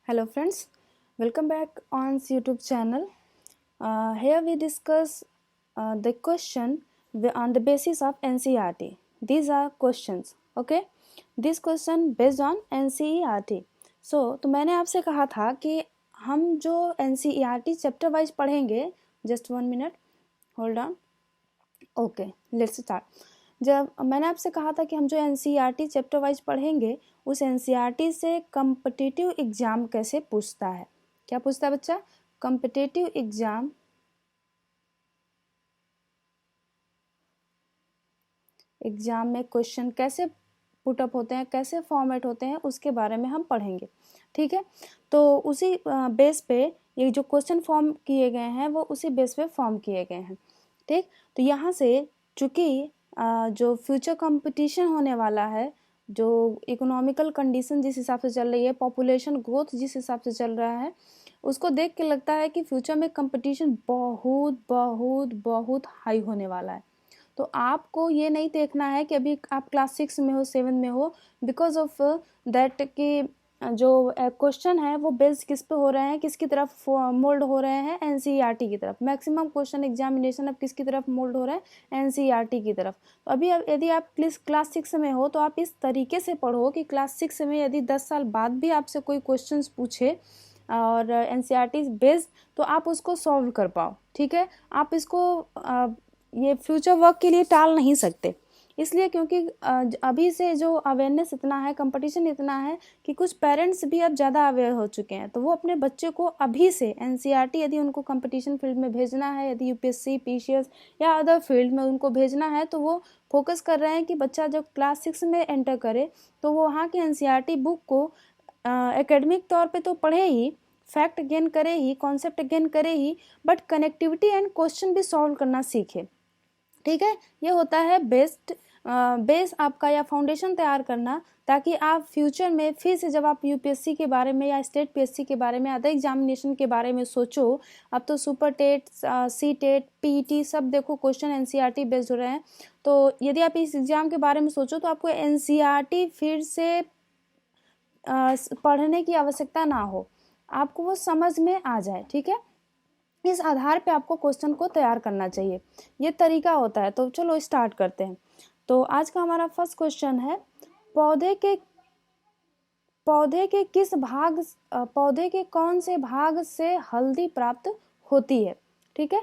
Hello friends, welcome back on YouTube channel. Here we discuss the question on the basis of NCERT. These are questions, okay? This question based on NCERT. तो मैंने आपसे कहा था कि हम जो NCERT chapter wise पढ़ेंगे, just 1 minute, hold on, okay let's start. जब मैंने आपसे कहा था कि हम जो NCERT चैप्टर वाइज पढ़ेंगे उस NCERT से कम्पिटिटिव एग्जाम कैसे पूछता है। क्या पूछता है बच्चा? कम्पिटिटिव एग्जाम में क्वेश्चन कैसे पुटअप होते हैं, कैसे फॉर्मेट होते हैं, उसके बारे में हम पढ़ेंगे। ठीक है, तो उसी बेस पे ये जो क्वेश्चन फॉर्म किए गए हैं वो उसी बेस पे फॉर्म किए गए हैं। ठीक, तो यहाँ से चूँकि जो फ्यूचर कंपटीशन होने वाला है, जो इकोनॉमिकल कंडीशन जिस हिसाब से चल रही है, पॉपुलेशन ग्रोथ जिस हिसाब से चल रहा है, उसको देख के लगता है कि फ्यूचर में कंपटीशन बहुत बहुत बहुत हाई होने वाला है। तो आपको ये नहीं देखना है कि अभी आप क्लास 6 में हो, 7 में हो, बिकॉज ऑफ दैट कि जो क्वेश्चन है वो बेस्ड किस पे हो रहे हैं, किसकी तरफ मोल्ड हो रहे हैं, NCERT की तरफ। मैक्सिमम क्वेश्चन एग्जामिनेशन अब किसकी तरफ मोल्ड हो रहे हैं? NCERT की तरफ। तो अभी यदि आप क्लास 6 में हो तो आप इस तरीके से पढ़ो कि क्लास 6 में यदि 10 साल बाद भी आपसे कोई क्वेश्चन पूछे और NCERT बेस्ड, तो आप उसको सॉल्व कर पाओ। ठीक है, आप इसको ये फ्यूचर वर्क के लिए टाल नहीं सकते, इसलिए क्योंकि अभी से जो अवेयरनेस इतना है, कंपटीशन इतना है कि कुछ पेरेंट्स भी अब ज़्यादा अवेयर हो चुके हैं। तो वो अपने बच्चे को अभी से NCERT यदि उनको कंपटीशन फील्ड में भेजना है, यदि UPSC PCS या अदर फील्ड में उनको भेजना है, तो वो फोकस कर रहे हैं कि बच्चा जब क्लास 6 में एंटर करे तो वो वहाँ की NCERT बुक को एकेडमिक तौर पर तो पढ़े ही, फैक्ट गेन करे ही, कॉन्सेप्ट गेन करे ही, बट कनेक्टिविटी एंड क्वेश्चन भी सॉल्व करना सीखे। ठीक है, ये होता है बेस आपका या फाउंडेशन तैयार करना, ताकि आप फ्यूचर में फिर से जब आप UPSC के बारे में या स्टेट PSC के बारे में, अदर एग्जामिनेशन के बारे में सोचो। अब तो सुपर टेट, CTET, PET सब देखो क्वेश्चन NCERT बेस्ड हो रहे हैं। तो यदि आप इस एग्जाम के बारे में सोचो तो आपको NCERT फिर से पढ़ने की आवश्यकता ना हो, आपको वो समझ में आ जाए। ठीक है, इस आधार पे आपको क्वेश्चन को तैयार करना चाहिए, ये तरीका होता है। तो चलो स्टार्ट करते हैं। तो आज का हमारा फर्स्ट क्वेश्चन है, पौधे के कौन से भाग से हल्दी प्राप्त होती है? ठीक है,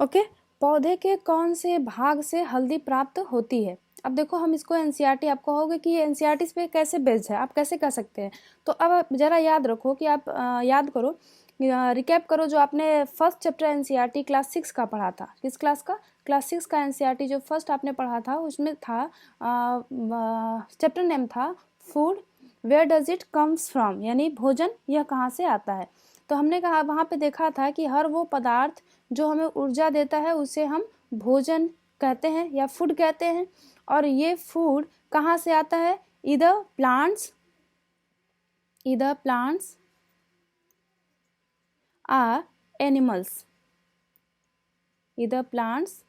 ओके, पौधे के कौन से भाग से हल्दी प्राप्त होती है? अब देखो, हम इसको NCERT, आपको कहोगे कि ये NCERT इस पे कैसे बेस्ड है, आप कैसे कर सकते हैं? तो अब आप जरा याद रखो कि आप याद करो, रिकैप करो जो आपने फर्स्ट चैप्टर NCERT क्लास 6 का पढ़ा था। किस क्लास का? क्लास 6 का NCERT जो फर्स्ट आपने पढ़ा था, उसमें था चैप्टर नेम था food, where does it comes from, यानी भोजन यह कहाँ से आता है। तो हमने कहा, वहाँ पे देखा था कि हर वो पदार्थ जो हमें ऊर्जा देता है उसे हम भोजन कहते हैं या फूड कहते हैं। और ये फूड कहाँ से आता है? इधर plants are animals, either plants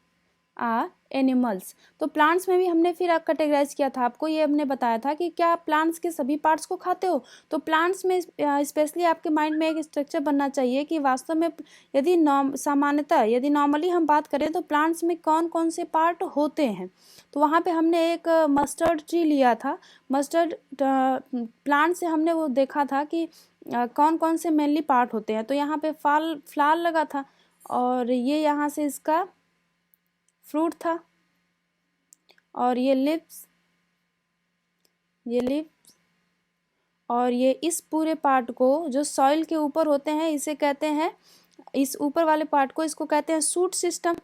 are animals। तो प्लांट्स में भी हमने फिर कैटेगराइज किया था, आपको ये हमने बताया था कि क्या प्लांट्स के सभी पार्ट्स को खाते हो? तो प्लांट्स में स्पेशली आपके माइंड में एक स्ट्रक्चर बनना चाहिए कि वास्तव में यदि सामान्यतः यदि नॉर्मली हम बात करें तो प्लांट्स में कौन कौन से पार्ट होते हैं। तो वहाँ पे हमने एक मस्टर्ड ट्री लिया था, मस्टर्ड प्लांट से हमने वो देखा था कि कौन कौन से मेनली पार्ट होते हैं। तो यहाँ पे फ्लावर लगा था, और ये यहाँ से इसका फ्रूट था, और ये लिप्स, और ये इस पूरे पार्ट को जो सॉइल के ऊपर होते हैं इसे कहते हैं, इस ऊपर वाले पार्ट को इसको कहते हैं शूट सिस्टम।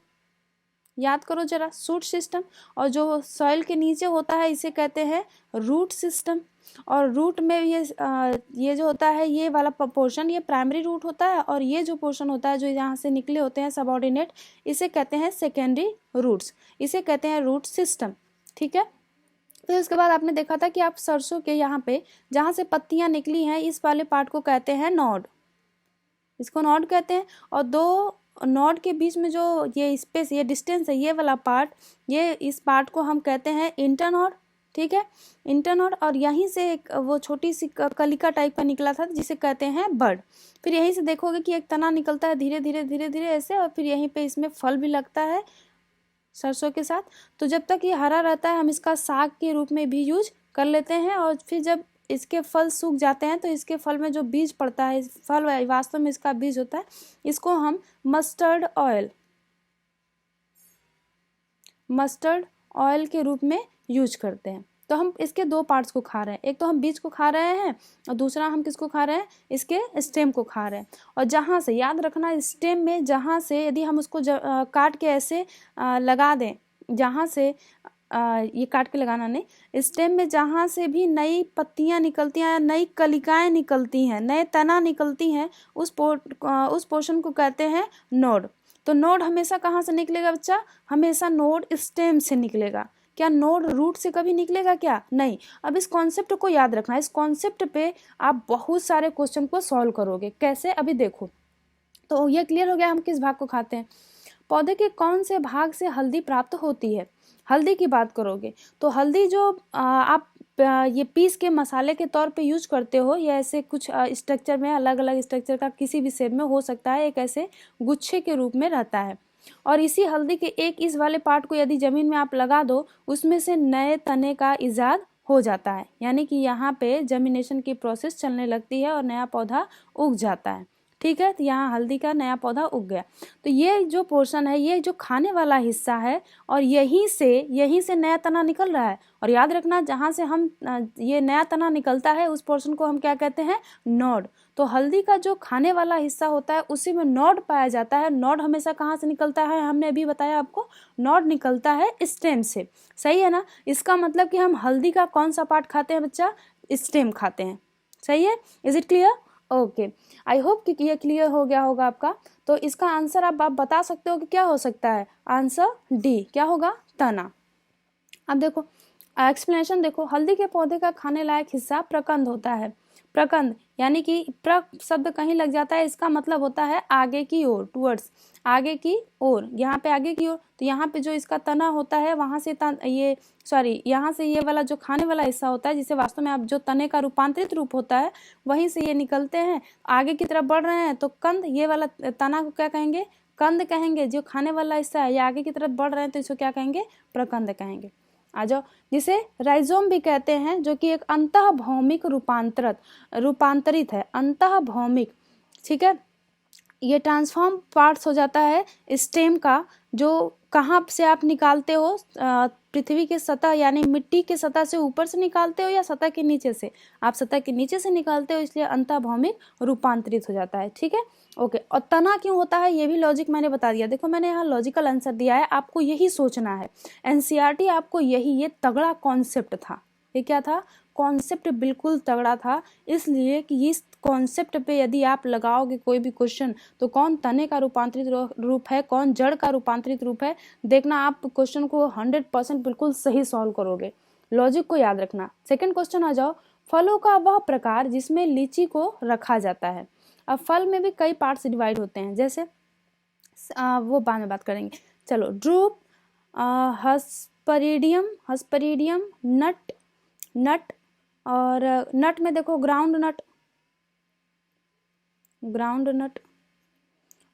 याद करो जरा, शूट सिस्टम। और जो सॉइल के नीचे होता है इसे कहते हैं रूट सिस्टम। और रूट में ये जो होता है, ये वाला पोर्शन ये प्राइमरी रूट होता है, और ये जो पोर्शन होता है जो यहाँ से निकले होते हैं सबऑर्डिनेट, इसे कहते हैं सेकेंडरी रूट्स, इसे कहते हैं रूट सिस्टम। ठीक है, फिर उसके बाद आपने देखा था कि आप सरसों के यहाँ पे जहाँ से पत्तियाँ निकली हैं इस वाले पार्ट को कहते हैं नोड, इसको नोड कहते हैं। और दो नोड के बीच में जो ये स्पेस, ये डिस्टेंस है, ये वाला पार्ट, ये इस पार्ट को हम कहते हैं इंटरनोड। ठीक है, इंटरनोड। और यहीं से एक वो छोटी सी कलिका टाइप का निकला था जिसे कहते हैं बड। फिर यहीं से देखोगे कि एक तना निकलता है धीरे धीरे धीरे धीरे ऐसे, और फिर यहीं पे इसमें फल भी लगता है सरसों के साथ। तो जब तक ये हरा रहता है हम इसका साग के रूप में भी यूज कर लेते हैं, और फिर जब इसके फल सूख जाते हैं तो इसके फल में जो बीज पड़ता है, फल वास्तव में इसका बीज होता है, इसको हम मस्टर्ड ऑयल के रूप में यूज करते हैं। तो हम इसके दो पार्ट्स को खा रहे हैं, एक तो हम बीज को खा रहे हैं और दूसरा हम किसको खा रहे हैं, इसके स्टेम को खा रहे हैं। और जहाँ से याद रखना, स्टेम में जहाँ से यदि हम उसको काट के ऐसे लगा दें, जहाँ से ये काट के लगाना नहीं, स्टेम में जहाँ से भी नई पत्तियाँ निकलती हैं, नई कलिकाएँ निकलती हैं, नए तना निकलती हैं, उस पोर्शन को कहते हैं नोड। तो नोड हमेशा कहाँ से निकलेगा बच्चा, हमेशा नोड स्टेम से निकलेगा। क्या नोड रूट से कभी निकलेगा क्या, नहीं। अब इस कॉन्सेप्ट को याद रखना, इस कॉन्सेप्ट पे आप बहुत सारे क्वेश्चन को सॉल्व करोगे। कैसे, अभी देखो। तो ये क्लियर हो गया हम किस भाग को खाते हैं। पौधे के कौन से भाग से हल्दी प्राप्त होती है, हल्दी की बात करोगे तो हल्दी जो आप ये पीस के मसाले के तौर पे यूज करते हो, या ऐसे कुछ स्ट्रक्चर में, अलग अलग स्ट्रक्चर का किसी भी शेप में हो सकता है, एक ऐसे गुच्छे के रूप में रहता है। और इसी हल्दी के एक इस वाले पार्ट को यदि जमीन में आप लगा दो, उसमें से नए तने का इजाद हो जाता है, यानी कि यहाँ पे जर्मिनेशन की प्रोसेस चलने लगती है और नया पौधा उग जाता है। ठीक है, तो यहाँ हल्दी का नया पौधा उग गया। तो ये जो पोर्शन है, ये जो खाने वाला हिस्सा है, और यहीं से नया तना निकल रहा है। और याद रखना, जहाँ से हम ये नया तना निकलता है उस पोर्शन को हम क्या कहते हैं, नोड। तो हल्दी का जो खाने वाला हिस्सा होता है उसी में नोड पाया जाता है। नोड हमेशा कहाँ से निकलता है, हमने अभी बताया आपको, नोड निकलता है स्टेम से। सही है ना। इसका मतलब कि हम हल्दी का कौन सा पार्ट खाते हैं बच्चा, स्टेम खाते हैं। सही है, is it clear? Okay, I hope कि ये क्लियर हो गया होगा आपका। तो इसका आंसर आप बता सकते हो कि क्या हो सकता है, आंसर डी, क्या होगा, तना। अब देखो एक्सप्लेनेशन देखो, हल्दी के पौधे का खाने लायक हिस्सा प्रकंद होता है। प्रकंद यानी कि शब्द कहीं लग जाता है, इसका मतलब होता है आगे की ओर, टुवर्ड्स, आगे की ओर। यहाँ पे आगे की ओर, तो यहाँ पे जो इसका तना होता है वहां से यहाँ से ये वाला जो खाने वाला हिस्सा होता है, जिसे वास्तव में आप जो तने का रूपांतरित रूप होता है, वहीं से ये निकलते हैं, आगे की तरफ बढ़ रहे हैं। तो कंद, ये वाला तना को क्या कहेंगे, कंद कहेंगे। जो खाने वाला हिस्सा है ये आगे की तरफ बढ़ रहे हैं तो इसको क्या कहेंगे, प्रकंद कहेंगे। आ जाओ, जिसे राइजोम भी कहते हैं, जो कि एक अंतःभौमिक रूपांतरित है, अंतःभौमिक। ठीक है, ये ट्रांसफॉर्म पार्ट्स हो जाता है स्टेम का, जो कहाँ से आप निकालते हो, पृथ्वी के सतह यानी मिट्टी के सतह से ऊपर से निकालते हो या सतह के नीचे से, आप सतह के नीचे से निकालते हो, इसलिए अंतःभौमिक रूपांतरित हो जाता है। ठीक है, ओके। और तना क्यों होता है ये भी लॉजिक मैंने बता दिया। देखो मैंने यहाँ लॉजिकल आंसर दिया है, आपको यही सोचना है। एनसीईआरटी आपको ये तगड़ा कॉन्सेप्ट था। ये क्या था, कॉन्सेप्ट बिल्कुल तगड़ा था, इसलिए कि इस कॉन्सेप्ट पे यदि आप लगाओगे कोई भी क्वेश्चन, तो कौन तने का रूपांतरित रूप है, कौन जड़ का रूपांतरित रूप है, देखना आप क्वेश्चन को 100% बिल्कुल सही सॉल्व करोगे। लॉजिक को याद रखना। सेकंड क्वेश्चन आ जाओ, फलों का वह प्रकार जिसमें लीची को रखा जाता है। अब फल में भी कई पार्ट्स डिवाइड होते हैं, जैसे वो बाद में बात करेंगे। चलो, ड्रूप, हस्परीडियम, नट, और नट में देखो ग्राउंड नट,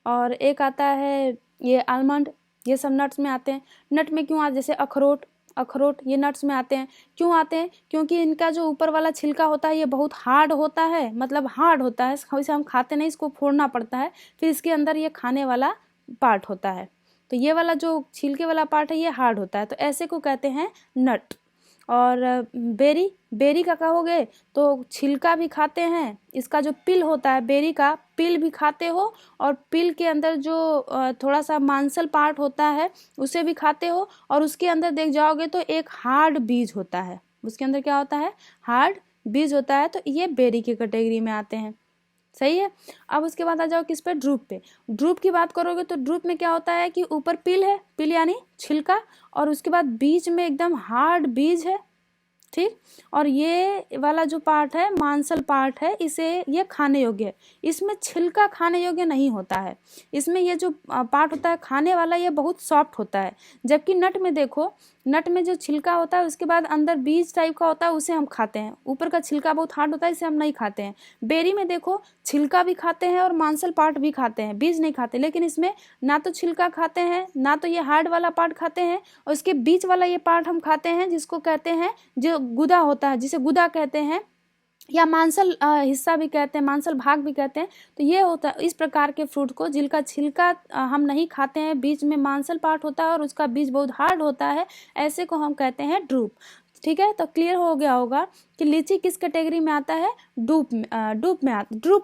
और एक आता है ये आलमंड, ये सब नट्स में आते हैं। नट में क्यों आते, जैसे अखरोट ये नट्स में आते हैं। क्यों आते हैं, क्योंकि इनका जो ऊपर वाला छिलका होता है ये बहुत हार्ड होता है, मतलब हार्ड होता है, इसे हम खाते नहीं, इसको फोड़ना पड़ता है, फिर इसके अंदर ये खाने वाला पार्ट होता है। तो ये वाला जो छिलके वाला पार्ट है ये हार्ड होता है, तो ऐसे को कहते हैं नट। और बेरी का कहोगे तो छिलका भी खाते हैं, इसका जो पिल होता है बेरी का पिल भी खाते हो, और पिल के अंदर जो थोड़ा सा मांसल पार्ट होता है उसे भी खाते हो, और उसके अंदर देख जाओगे तो एक हार्ड बीज होता है, उसके अंदर क्या होता है, हार्ड बीज होता है। तो ये बेरी की कैटेगरी में आते हैं। सही है। अब उसके बाद आ जाओ किस पे, ड्रूप पे। ड्रूप की बात करोगे तो ड्रूप में क्या होता है कि ऊपर पिल है, पिल यानी छिलका, और उसके बाद बीच में एकदम हार्ड बीज है। ठीक, और ये वाला जो पार्ट है मांसल पार्ट है, ये खाने योग्य है, इसमें छिलका खाने योग्य नहीं होता है। इसमें ये जो पार्ट होता है खाने वाला ये बहुत सॉफ्ट होता है। जबकि नट में देखो नट में जो छिलका होता है उसके बाद अंदर बीज टाइप का होता है उसे हम खाते हैं, ऊपर का छिलका बहुत हार्ड होता है इसे हम नहीं खाते हैं। बेरी में देखो छिलका भी खाते हैं और मांसल पार्ट भी खाते हैं, बीज नहीं खाते, लेकिन इसमें ना तो छिलका खाते हैं ना तो ये हार्ड वाला पार्ट खाते हैं, और इसके बीच वाला ये पार्ट हम खाते हैं जिसको कहते हैं जो गुदा होता है, जिसे गुदा कहते हैं या मांसल हिस्सा भी कहते हैं, मांसल भाग भी कहते हैं। तो ये होता है इस प्रकार के फ्रूट को जिनका छिलका हम नहीं खाते हैं, बीच में मांसल पार्ट होता है और उसका बीज बहुत हार्ड होता है, ऐसे को हम कहते हैं ड्रूप। ठीक है, तो क्लियर हो गया होगा कि लीची किस कैटेगरी में आता है, ड्रूप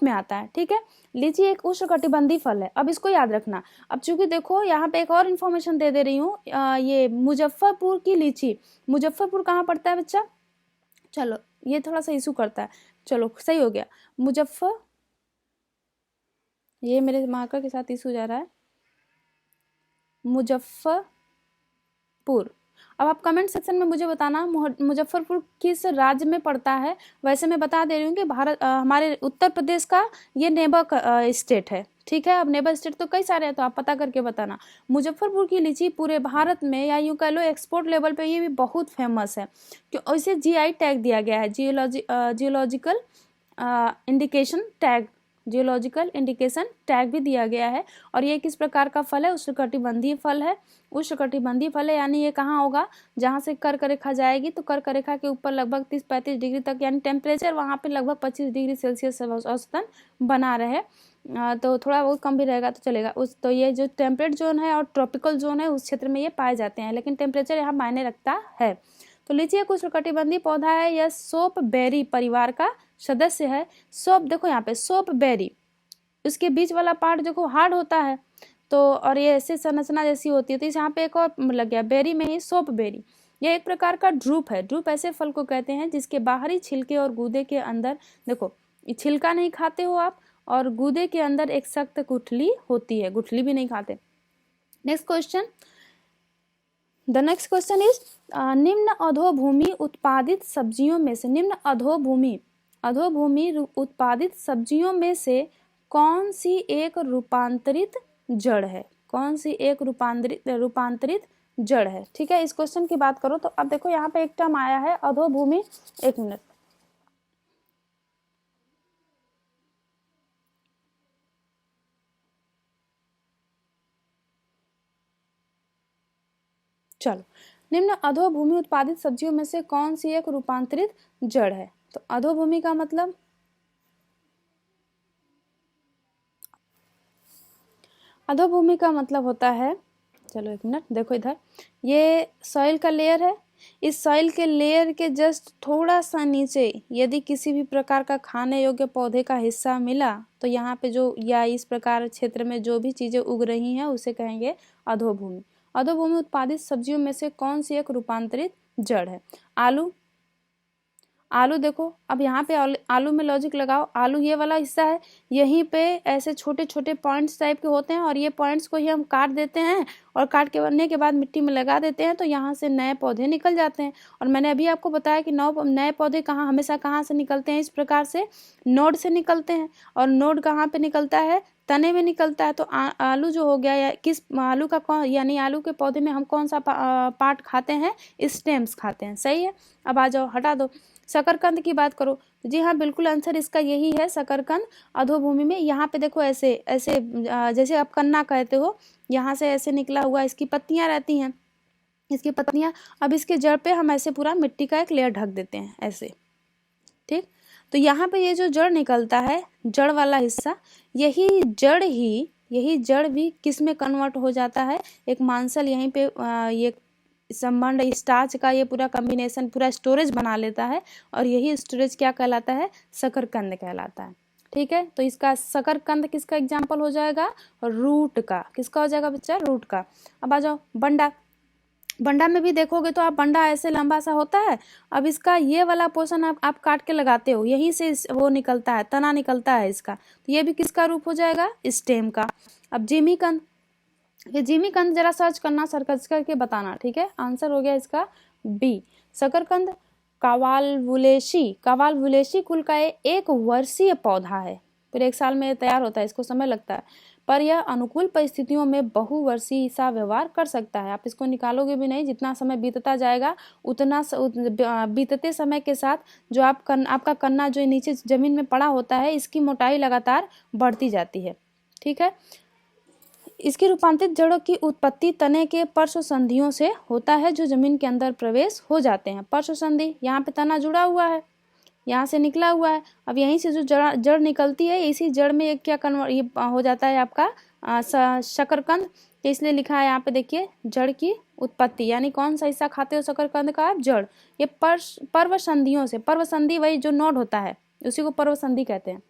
में आता है। ठीक है, लीची एक उष्णकटिबंधीय फल है। अब इसको याद रखना। अब चूंकि देखो यहाँ पे एक और इन्फॉर्मेशन दे रही हूँ, ये मुजफ्फरपुर की लीची, मुजफ्फरपुर कहाँ पड़ता है बच्चा, चलो ये थोड़ा सा इशू करता है, चलो सही हो गया, ये मेरे मार्कर के साथ इशू जा रहा है, मुजफ्फरपुर। अब आप कमेंट सेक्शन में मुझे बताना मुजफ्फरपुर किस राज्य में पड़ता है। वैसे मैं बता दे रही हूँ कि भारत हमारे उत्तर प्रदेश का ये नेबर स्टेट है। ठीक है, अब नेबर स्टेट तो कई सारे हैं, तो आप पता करके बताना। मुजफ्फरपुर की लीची पूरे भारत में या यूँ कह लो एक्सपोर्ट लेवल पे ये भी बहुत फेमस है, क्यों इसे जीआई टैग दिया गया है, जियोलॉजिकल इंडिकेशन टैग भी दिया गया है। और ये किस प्रकार का फल है, उष्णकटिबंधीय फल है। उष्णकटिबंधीय फल है यानी ये कहाँ होगा, जहाँ से कर्क रेखा जाएगी तो कर्क रेखा के ऊपर लगभग 30-35 डिग्री तक, यानी टेम्परेचर वहाँ पे लगभग 25 डिग्री सेल्सियस औसतन बना रहे, तो थोड़ा बहुत कम भी रहेगा तो चलेगा। तो ये जो टेम्परेट जोन है और ट्रॉपिकल जोन है उस क्षेत्र में ये पाए जाते हैं, लेकिन टेम्परेचर यहाँ मायने रखता है। तो लीची एक उष्णकटिबंधीय पौधा है, यह सोप बेरी परिवार का सदस्य है। सोप देखो यहाँ पे सोप बेरी, उसके बीच वाला पार्ट देखो हार्ड होता है, तो और ये ऐसे संरचना जैसी होती है, तो इस यहाँ पे एक और लग गया, बेरी में ही सोप बेरी। यह एक प्रकार का ड्रूप है। ड्रूप ऐसे फल को कहते हैं जिसके बाहरी छिलके और गूदे के अंदर, देखो छिलका नहीं खाते हो आप, और गूदे के अंदर एक सख्त गुठली होती है, गुठली भी नहीं खाते। Next question, the next question is निम्न अधोभूमि उत्पादित सब्जियों में से, निम्न अधोभूमि उत्पादित सब्जियों में से कौन सी एक रूपांतरित जड़ है, कौन सी एक रूपांतरित जड़ है। ठीक है, इस क्वेश्चन की बात करो तो अब देखो यहाँ पे एक टर्म आया है अधोभूमि, एक मिनट, चलो, निम्न अधोभूमि उत्पादित सब्जियों में से कौन सी एक रूपांतरित जड़ है। तो अधोभूमि का मतलब, अधोभूमि का मतलब होता है, चलो एक मिनट देखो इधर, ये सॉइल का लेयर है, इस सॉइल के लेयर के जस्ट थोड़ा सा नीचे यदि किसी भी प्रकार का खाने योग्य पौधे का हिस्सा मिला तो यहाँ पे जो, या इस प्रकार क्षेत्र में जो भी चीजें उग रही हैं उसे कहेंगे अधोभूमि। अधोभूमि उत्पादित सब्जियों में से कौन सी एक रूपांतरित जड़ है। आलू देखो, अब यहाँ पे आलू में लॉजिक लगाओ, आलू ये वाला हिस्सा है, यहीं पे ऐसे छोटे छोटे पॉइंट्स टाइप के होते हैं, और ये पॉइंट्स को ही हम काट देते हैं, और काट के बनने के बाद मिट्टी में लगा देते हैं, तो यहाँ से नए पौधे निकल जाते हैं। और मैंने अभी आपको बताया कि नए पौधे हमेशा कहाँ से निकलते हैं, इस प्रकार से नोड से निकलते हैं, और नोड कहाँ पे निकलता है, तने में निकलता है। तो आलू जो हो गया, या किस आलू का कौन, यानी आलू के पौधे में हम कौन सा पार्ट खाते हैं, स्टेम्स खाते हैं। सही है, अब आ जाओ हटा दो। शकरकंद की बात करो, जी हाँ बिल्कुल आंसर इसका यही है, शकरकंद अधोभूमि में। यहाँ पे देखो ऐसे ऐसे जैसे आप कन्ना कहते हो, यहाँ से ऐसे निकला हुआ इसकी पत्तियां रहती हैं, इसकी पत्तियां, अब इसके जड़ पे हम ऐसे पूरा मिट्टी का एक लेयर ढक देते हैं ऐसे। ठीक, तो यहाँ पे ये जो जड़ निकलता है, जड़ वाला हिस्सा, यही जड़ भी किस में कन्वर्ट हो जाता है, एक मांसल, यहीं पे ये संबंध स्टार्च का ये पूरा कॉम्बिनेशन पूरा स्टोरेज बना लेता है, और यही स्टोरेज क्या कहलाता है, शकरकंद कहलाता है। ठीक है, तो इसका शकरकंद किसका एग्जाम्पल हो जाएगा, रूट का। किसका हो जाएगा बच्चा, रूट का। अब आ जाओ बंडा में भी देखोगे तो आप बंडा ऐसे लंबा सा होता है, अब इसका ये वाला पोर्शन आप काट के लगाते हो, यहीं से वो निकलता है, तना निकलता है इसका, तो ये भी किसका रूप हो जाएगा, स्टेम का। अब जिमीकंद, ये जिमीकंद जरा सर्च करना, सर्च करके बताना। ठीक है, आंसर हो गया इसका बी, शकरकंद। कावालवुलेसी कुल का एक वर्षीय पौधा है, फिर एक साल में तैयार होता है, इसको समय लगता है। पर यह अनुकूल परिस्थितियों में बहुवर्षीय सा व्यवहार कर सकता है। आप इसको निकालोगे भी नहीं, जितना समय बीतता जाएगा उतना बीतते समय के साथ जो आपका कन्ना जो नीचे जमीन में पड़ा होता है, इसकी मोटाई लगातार बढ़ती जाती है। ठीक है। इसकी रूपांतरित जड़ों की उत्पत्ति तने के पार्श्वसंधियों से होता है जो जमीन के अंदर प्रवेश हो जाते हैं। पार्श्वसंधि, यहाँ पे तना जुड़ा हुआ है, यहाँ से निकला हुआ है, अब यहीं से जो जड़ निकलती है, इसी जड़ में एक क्या ये हो जाता है आपका शकरकंद। तो इसलिए लिखा है यहाँ पे देखिए जड़ की उत्पत्ति, यानी कौन सा हिस्सा खाते हो शकरकंद का आप? जड़। ये पर्वसंधियों से, पर्वसंधि वही जो नोड होता है उसी को पर्वसंधि कहते हैं।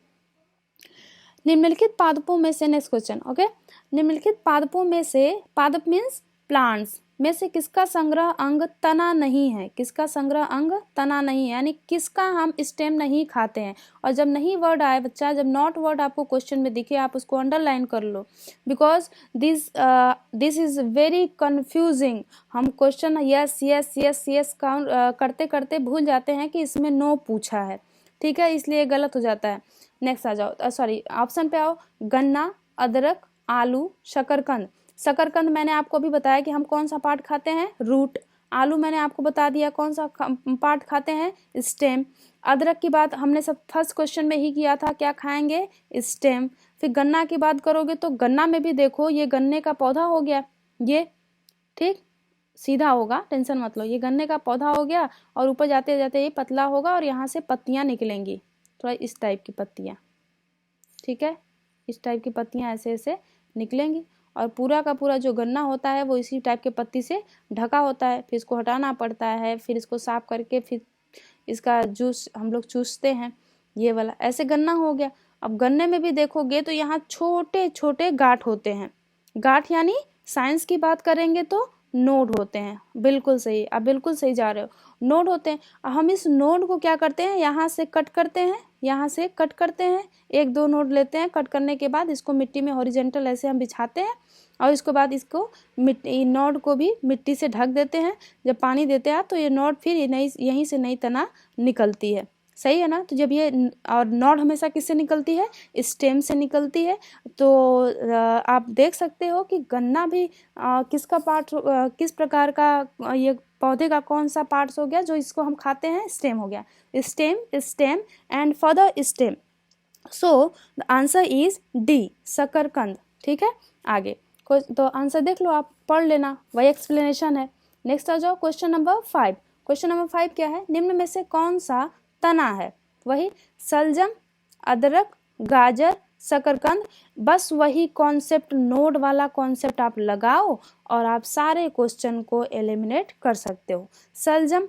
निम्नलिखित पादपों में से, नेक्स्ट क्वेश्चन, ओके, निम्नलिखित पादपों में से, पादप मीन्स प्लांट्स में से किसका संग्रह अंग तना नहीं है? किसका संग्रह अंग तना नहीं है, यानी किसका हम स्टेम नहीं खाते हैं। और जब नहीं वर्ड आए बच्चा, जब नॉट वर्ड आपको क्वेश्चन में दिखे, आप उसको अंडरलाइन कर लो, because this is very confusing. हम question yes yes yes yes करते करते भूल जाते हैं कि इसमें नो पूछा है। ठीक है, इसलिए गलत हो जाता है। नेक्स्ट आ जाओ, सॉरी ऑप्शन पे आओ। गन्ना, अदरक, आलू, शकरकंद। शकरकंद मैंने आपको अभी बताया कि हम कौन सा पार्ट खाते हैं? रूट। आलू मैंने आपको बता दिया कौन सा पार्ट खाते हैं? स्टेम। अदरक की बात हमने सब फर्स्ट क्वेश्चन में ही किया था, क्या खाएंगे? स्टेम। फिर गन्ना की बात करोगे तो गन्ना में भी देखो ये गन्ने का पौधा हो गया, ये ठीक सीधा होगा, टेंशन मत लो, ये गन्ने का पौधा हो गया और ऊपर जाते जाते ये पतला होगा और यहाँ से पत्तियाँ निकलेंगी, थोड़ा इस टाइप की पत्तियाँ। ठीक है, इस टाइप की पत्तियाँ ऐसे ऐसे निकलेंगी और पूरा का पूरा जो गन्ना होता है वो इसी टाइप के पत्ती से ढका होता है। फिर इसको हटाना पड़ता है, फिर इसको साफ करके फिर इसका जूस हम लोग चूसते हैं, ये वाला। ऐसे गन्ना हो गया। अब गन्ने में भी देखोगे तो यहाँ छोटे छोटे गांठ होते हैं। गांठ यानी साइंस की बात करेंगे तो नोड होते हैं। बिल्कुल सही, आप बिल्कुल सही जा रहे हो, नोड होते हैं। हम इस नोड को क्या करते हैं, यहाँ से कट करते हैं, यहाँ से कट करते हैं, एक दो नोड लेते हैं। कट करने के बाद इसको मिट्टी में हॉरिजेंटल ऐसे हम बिछाते हैं और इसके बाद इसको मिट्टी, नोड को भी मिट्टी से ढक देते हैं। जब पानी देते हैं तो ये नोड फिर यहीं से नई तना निकलती है। सही है ना? तो जब ये, और नोड हमेशा किससे निकलती है? स्टेम से निकलती है। तो आप देख सकते हो कि गन्ना भी किसका पार्ट, किस प्रकार का, ये पौधे का कौन सा पार्ट्स हो गया जो इसको हम खाते हैं? स्टेम हो गया। Stem and further stem. So the answer is D, शकरकंद। ठीक है, आगे तो आंसर देख लो, आप पढ़ लेना, वही एक्सप्लेनेशन है। नेक्स्ट आ जाओ क्वेश्चन नंबर 5। क्वेश्चन नंबर 5 क्या है? निम्न में से कौन सा तना है? वही सलजम, अदरक, गाजर, शकरकंद। बस वही कॉन्सेप्ट, नोड वाला कॉन्सेप्ट आप लगाओ और आप सारे क्वेश्चन को एलिमिनेट कर सकते हो। सलजम,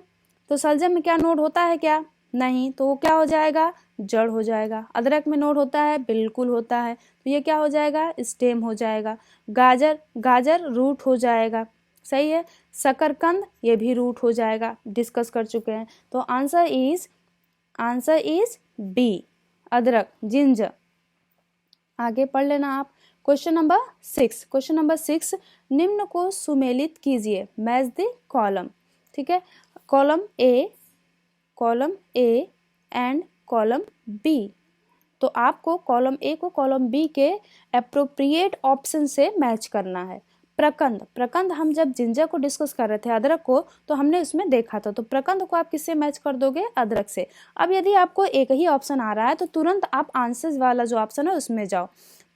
तो सलजम में क्या नोड होता है क्या? नहीं, तो वो क्या हो जाएगा? जड़ हो जाएगा। अदरक में नोड होता है? बिल्कुल होता है, तो ये क्या हो जाएगा? स्टेम हो जाएगा। गाजर रूट हो जाएगा। सही है। शकरकंद ये भी रूट हो जाएगा, डिस्कस कर चुके हैं। तो आंसर इज बी, अदरक, जिंजर। आगे पढ़ लेना आप। Question number 6। क्वेश्चन नंबर 6, निम्न को सुमेलित कीजिए, मैच द कॉलम। ठीक है, column A and column B. तो आपको कॉलम ए को कॉलम बी के एप्रोप्रिएट ऑप्शन से मैच करना है। प्रकंद हम जब जिंजर को डिस्कस कर रहे थे, अदरक को, तो हमने उसमें देखा था। तो प्रकंद को आप किससे मैच कर दोगे? अदरक से। अब यदि आपको एक ही ऑप्शन आ रहा है तो तुरंत आप आंसर्स वाला जो ऑप्शन है उसमें जाओ।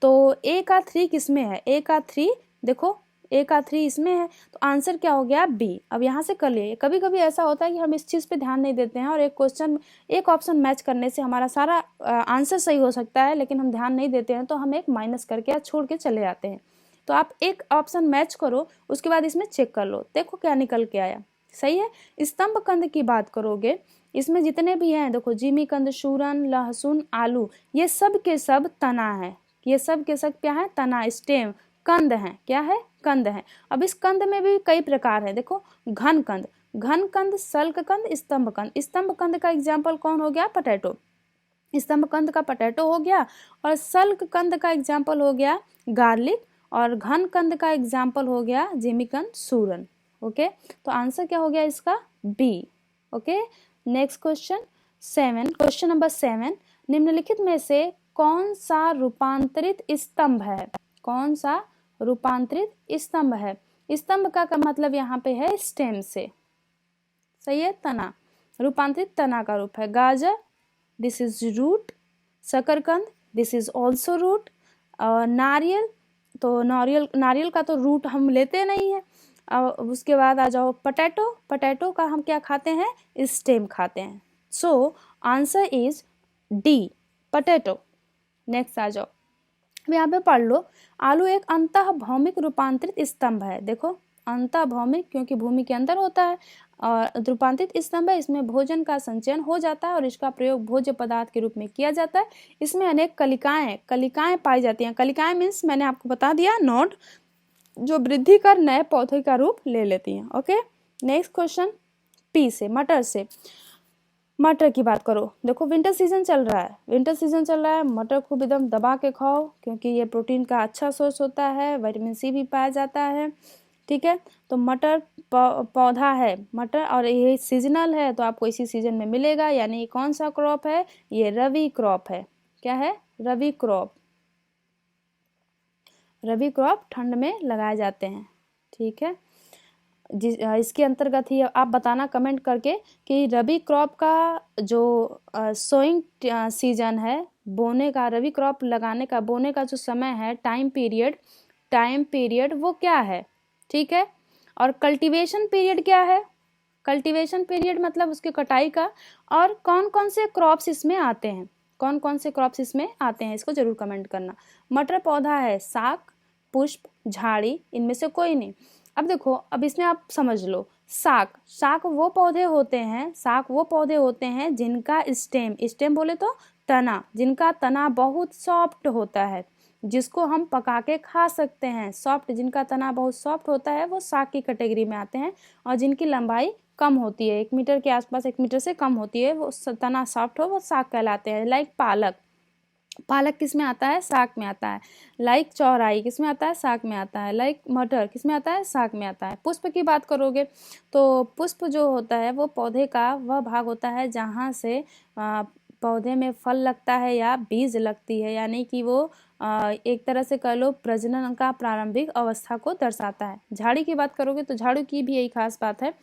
तो ए का 3 किसमें है? ए का 3 देखो, ए का 3 इसमें है, तो आंसर क्या हो गया? बी। अब यहाँ से कर लिए। कभी कभी ऐसा होता है कि हम इस चीज़ पे ध्यान नहीं देते हैं और एक ऑप्शन मैच करने से हमारा सारा आंसर सही हो सकता है, लेकिन हम ध्यान नहीं देते हैं तो हम एक माइनस करके या छोड़ के चले जाते हैं। तो आप एक ऑप्शन मैच करो, उसके बाद इसमें चेक कर लो, देखो क्या निकल के आया। सही है। स्तंभ कंद की बात करोगे, इसमें जितने भी हैं देखो, जिमी कंद, शूरन, लहसुन, आलू, ये सब के सब तना है। ये सब के सब क्या है? तना, स्टेम, कंद है। क्या है? कंद है। अब इस कंद में भी कई प्रकार है। देखो, घन कंद, सल्क कंद, स्तंभ कंद। स्तंभ कंद का एग्जाम्पल कौन हो गया? पोटैटो। स्तंभ कंद का पोटैटो हो गया, और सल्क कंद का एग्जाम्पल हो गया गार्लिक, और घन कंद का एग्जाम्पल हो गया जिमीकंद, सूरन। ओके, तो आंसर क्या हो गया इसका? B. Okay, next question 7। Question number 7, निम्नलिखित में से कौन सा रूपांतरित स्तंभ है? कौन सा रूपांतरित स्तंभ है? स्तंभ का मतलब यहाँ पे है स्टेम से, सही है। तना, रूपांतरित तना का रूप है। गाजर, दिस इज रूट। शकरकंद, दिस इज ऑल्सो रूट। नारियल, तो नारियल का तो रूट हम लेते नहीं है। उसके बाद आ जाओ पोटैटो, पोटैटो का हम क्या खाते हैं? स्टेम खाते हैं। So answer is D, potato. Next आ जाओ, अब यहाँ पे पढ़ लो, आलू एक अंतः भौमिक रूपांतरित स्तंभ है। देखो अंतः भौमिक क्योंकि भूमि के अंदर होता है, और रूपांतरित स्तंभ है, इसमें भोजन का संचयन हो जाता है और इसका प्रयोग भोज्य पदार्थ के रूप में किया जाता है। इसमें अनेक कलिकाएं पाई जाती हैं। कलिकाएं मीन्स मैंने आपको बता दिया, नोड, जो वृद्धि कर नए पौधे का रूप ले लेती हैं। ओके, नेक्स्ट क्वेश्चन, पी से, मटर से। मटर की बात करो, देखो विंटर सीजन चल रहा है, मटर खूब एकदम दबा के खाओ क्योंकि ये प्रोटीन का अच्छा सोर्स होता है, विटामिन सी भी पाया जाता है। ठीक है, तो मटर पौधा है मटर, और ये सीजनल है तो आपको इसी सीजन में मिलेगा। यानी कौन सा क्रॉप है? ये रवि क्रॉप है। क्या है? रवि क्रॉप। रवि क्रॉप ठंड में लगाए जाते हैं। ठीक है, इसके अंतर्गत ही आप बताना कमेंट करके कि रबी क्रॉप का जो सोइंग सीजन है, बोने का, रबी क्रॉप लगाने का, बोने का जो समय है, टाइम पीरियड वो क्या है। ठीक है, और कल्टीवेशन पीरियड क्या है? कल्टीवेशन पीरियड मतलब उसकी कटाई का, और कौन कौन से क्रॉप्स इसमें आते हैं, इसको जरूर कमेंट करना। मटर पौधा है शाक, पुष्प, झाड़ी, इनमें से कोई नहीं। अब देखो, अब इसमें आप समझ लो, शाक वो पौधे होते हैं जिनका स्टेम बोले तो तना, जिनका तना बहुत सॉफ्ट होता है, जिसको हम पका के खा सकते हैं। जिनका तना बहुत सॉफ्ट होता है वो शाक की कैटेगरी में आते हैं, और जिनकी लंबाई कम होती है, 1 मीटर के आसपास, 1 मीटर से कम होती है, वो तना सॉफ्ट हो, वो शाक कहलाते हैं। लाइक पालक किस में आता है? शाक में आता है। लाइक चौराई किस में आता है? शाक में आता है। लाइक मटर किस में आता है? शाक में आता है। पुष्प की बात करोगे तो पुष्प जो होता है वो पौधे का वह भाग होता है जहाँ से पौधे में फल लगता है या बीज लगती है, यानी कि वो एक तरह से कह लो प्रजनन का प्रारंभिक अवस्था को दर्शाता है। झाड़ी की बात करोगे तो झाड़ू की भी यही खास बात है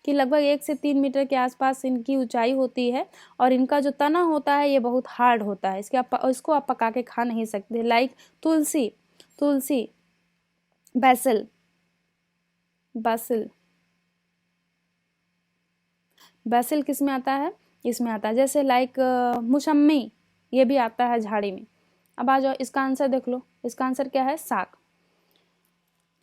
कि लगभग 1 से 3 मीटर के आसपास इनकी ऊंचाई होती है, और इनका जो तना होता है ये बहुत हार्ड होता है, इसको आप पका के खा नहीं सकते। लाइक तुलसी, बैसिल किस में आता है? इसमें आता है। जैसे लाइक मौसम्मी, ये भी आता है झाड़ी में। अब आ जाओ, इसका आंसर देख लो, इसका आंसर क्या है? शाक।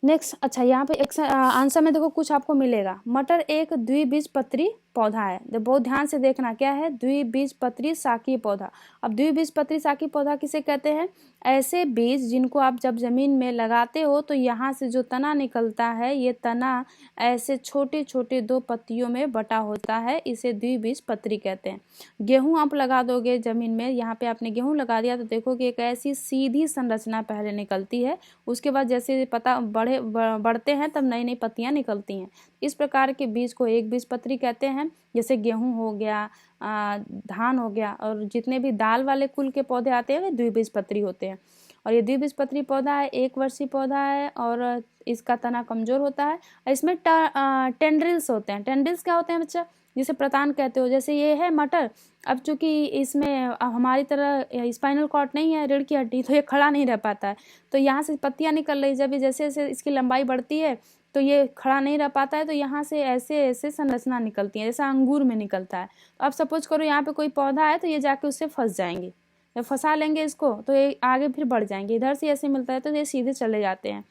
नेक्स्ट, अच्छा यहाँ पे एक आंसर में देखो कुछ आपको मिलेगा। मटर एक द्विबीजपत्री पौधा है। बहुत ध्यान से देखना, क्या है? द्विबीजपत्री शाकीय पौधा। अब द्विबीजपत्री शाकीय पौधा किसे कहते हैं? ऐसे बीज जिनको आप जब जमीन में लगाते हो तो यहाँ से जो तना निकलता है, ये तना ऐसे छोटे छोटे 2 पत्तियों में बटा होता है, इसे द्विबीजपत्री कहते हैं। गेहूं आप लगा दोगे जमीन में, यहाँ पे आपने गेहूं लगा दिया तो देखोगे एक ऐसी सीधी संरचना पहले निकलती है, उसके बाद जैसे पत्ता बढ़ते हैं तब नई नई पत्तियां निकलती हैं। इस प्रकार के बीज को एक बीजपत्री कहते हैं। जैसे गेहूं हो गया, धान हो गया, और जितने भी दाल वाले कुल के पौधे आते हैं वे द्विबीजपत्री होते हैं। और ये द्विबीजपत्री पौधा है, 1 वर्षीय पौधा है, और इसका तना कमजोर होता है। इसमें टेंड्रिल्स होते हैं। टेंड्रिल्स क्या होते हैं बच्चा? जिसे प्रतान कहते हो। जैसे ये है मटर, अब चूंकि इसमें हमारी तरह स्पाइनल कॉर्ड नहीं है, रीढ़ की हड्डी, तो ये खड़ा नहीं रह पाता है, तो यहाँ से पत्तियां निकल रही, जब जैसे जैसे इसकी लंबाई बढ़ती है तो ये खड़ा नहीं रह पाता है, तो यहाँ से ऐसे ऐसे संरचना निकलती है, जैसा अंगूर में निकलता है। तो अब सपोज करो यहाँ पे कोई पौधा है तो ये जाके उससे फंस जाएंगे, जब फंसा लेंगे इसको तो ये आगे फिर बढ़ जाएंगे, इधर से ऐसे मिलता है तो ये सीधे चले जाते हैं।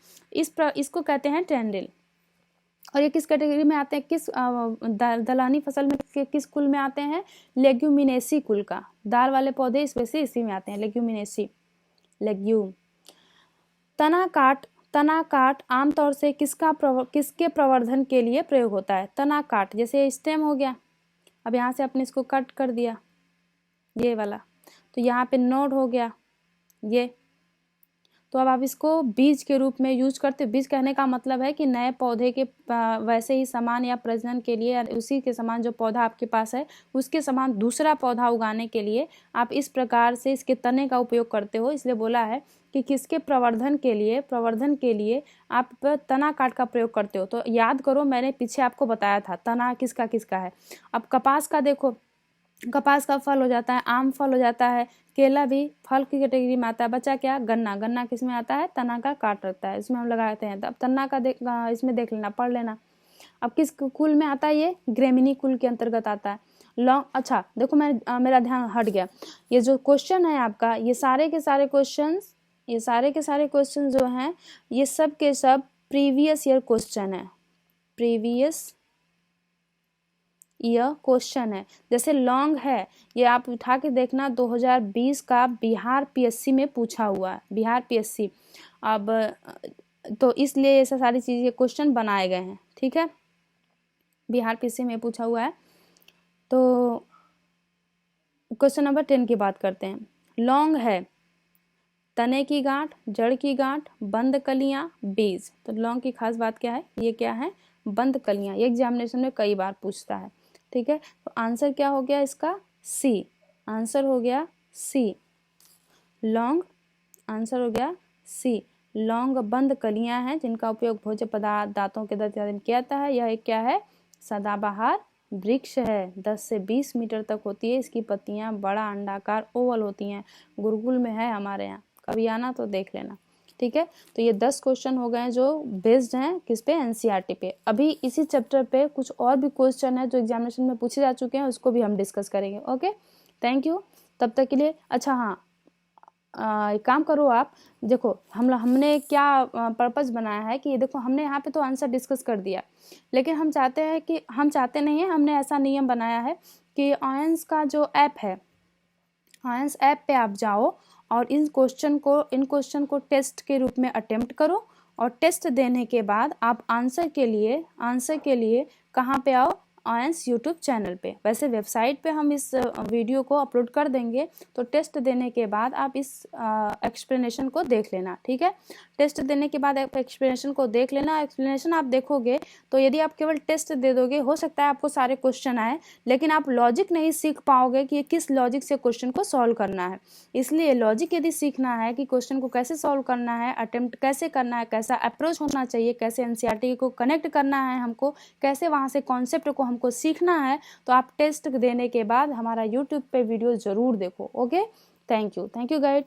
इसको कहते हैं टेंड्रिल। और ये किस कैटेगरी में आते हैं? किस दलहनी फसल में किस कुल में आते हैं? लेग्यूमिनेसी कुल का। दाल वाले पौधे इसी में आते हैं, लेग्यूमिनेसी, लेग्यूम। तना काट आमतौर से किसके प्रवर्धन के लिए प्रयोग होता है? तना काट, जैसे स्टेम हो गया, अब यहाँ से आपने इसको कट कर दिया, ये वाला, तो यहाँ पे नोड हो गया ये, तो अब आप इसको बीज के रूप में यूज करते हो। बीज कहने का मतलब है कि नए पौधे के वैसे ही समान या प्रजनन के लिए या उसी के समान जो पौधा आपके पास है उसके समान दूसरा पौधा उगाने के लिए आप इस प्रकार से इसके तने का उपयोग करते हो। इसलिए बोला है कि किसके प्रवर्धन के लिए आप तना काट का प्रयोग करते हो। तो याद करो, मैंने पीछे आपको बताया था तना किसका किसका है। अब कपास का देखो, कपास का फल हो जाता है, आम फल हो जाता है, केला भी फल की कैटेगरी में आता है। बचा क्या? गन्ना। गन्ना किस में आता है? तना का काट रहता है, इसमें हम लगाते हैं। तो अब तना का इसमें देख लेना, पढ़ लेना। अब किस कुल में आता है? ये ग्रेमिनी कुल के अंतर्गत आता है। लॉन्ग, अच्छा देखो मेरा ध्यान हट गया। ये जो क्वेश्चन है आपका, ये सारे के सारे क्वेश्चन जो हैं ये सब के सब प्रीवियस ईयर क्वेश्चन है, प्रीवियस ईयर क्वेश्चन है। जैसे लॉन्ग है, ये आप उठा के देखना 2020 का बिहार पीएससी में पूछा हुआ है, बिहार पीएससी। अब तो इसलिए ऐसा सारी चीज़ें क्वेश्चन बनाए गए हैं, ठीक है, बिहार पीएससी में पूछा हुआ है। तो क्वेश्चन नंबर 10 की बात करते हैं। लॉन्ग है तने की गांठ, जड़ की गांठ, बंद कलियां, बीज। तो लॉन्ग की खास बात क्या है? ये क्या है? बंद कलियां। ये एग्जामिनेशन में कई बार पूछता है, ठीक है। तो आंसर क्या हो गया इसका? सी। आंसर हो गया सी, लॉन्ग। आंसर हो गया सी। लॉन्ग बंद कलियां हैं जिनका उपयोग भोज्य पदार्थ, दांतों के दर्द में किया जाता है। यह एक क्या है? सदाबहार वृक्ष है। 10 से 20 मीटर तक होती है। इसकी पत्तियां बड़ा अंडाकार ओवल होती हैं। गुरुकुल में है हमारे यहाँ, कभी आना तो देख लेना, ठीक है। तो ये 10 क्वेश्चन हो गए जो बेस्ड हैं किस पे? एनसीईआरटी पे। अभी इसी चैप्टर पे कुछ और भी क्वेश्चन है जो एग्जामिनेशन में पूछे जा चुके हैं, उसको भी हम डिस्कस करेंगे। ओके, थैंक यू तब तक के लिए। अच्छा हाँ, एक काम करो आप, देखो हमने क्या पर्पस बनाया है कि देखो हमने यहाँ पे तो आंसर डिस्कस कर दिया, लेकिन हम चाहते नहीं है, हमने ऐसा नियम बनाया है कि आयंस का जो ऐप है, आयंस ऐप पे आप जाओ और इन क्वेश्चन को टेस्ट के रूप में अटेम्प्ट करो, और टेस्ट देने के बाद आप आंसर के लिए कहाँ पे आओ? आयंस यूट्यूब चैनल पे। वैसे वेबसाइट पे हम इस वीडियो को अपलोड कर देंगे, तो टेस्ट देने के बाद आप इस एक्सप्लेनेशन को देख लेना, ठीक है। टेस्ट देने के बाद आप एक्सप्लेनेशन को देख लेना। एक्सप्लेनेशन आप देखोगे तो यदि आप केवल टेस्ट दे दोगे, हो सकता है आपको सारे क्वेश्चन आए, लेकिन आप लॉजिक नहीं सीख पाओगे कि किस लॉजिक से क्वेश्चन को सॉल्व करना है। इसलिए लॉजिक यदि सीखना है कि क्वेश्चन को कैसे सॉल्व करना है, अटेम्प्ट कैसे करना है, कैसा अप्रोच होना चाहिए, कैसे एनसीईआरटी को कनेक्ट करना है हमको, कैसे वहाँ से कॉन्सेप्ट को हमको सीखना है, तो आप टेस्ट देने के बाद हमारा यूट्यूब पे वीडियो ज़रूर देखो। Okay, thank you guide.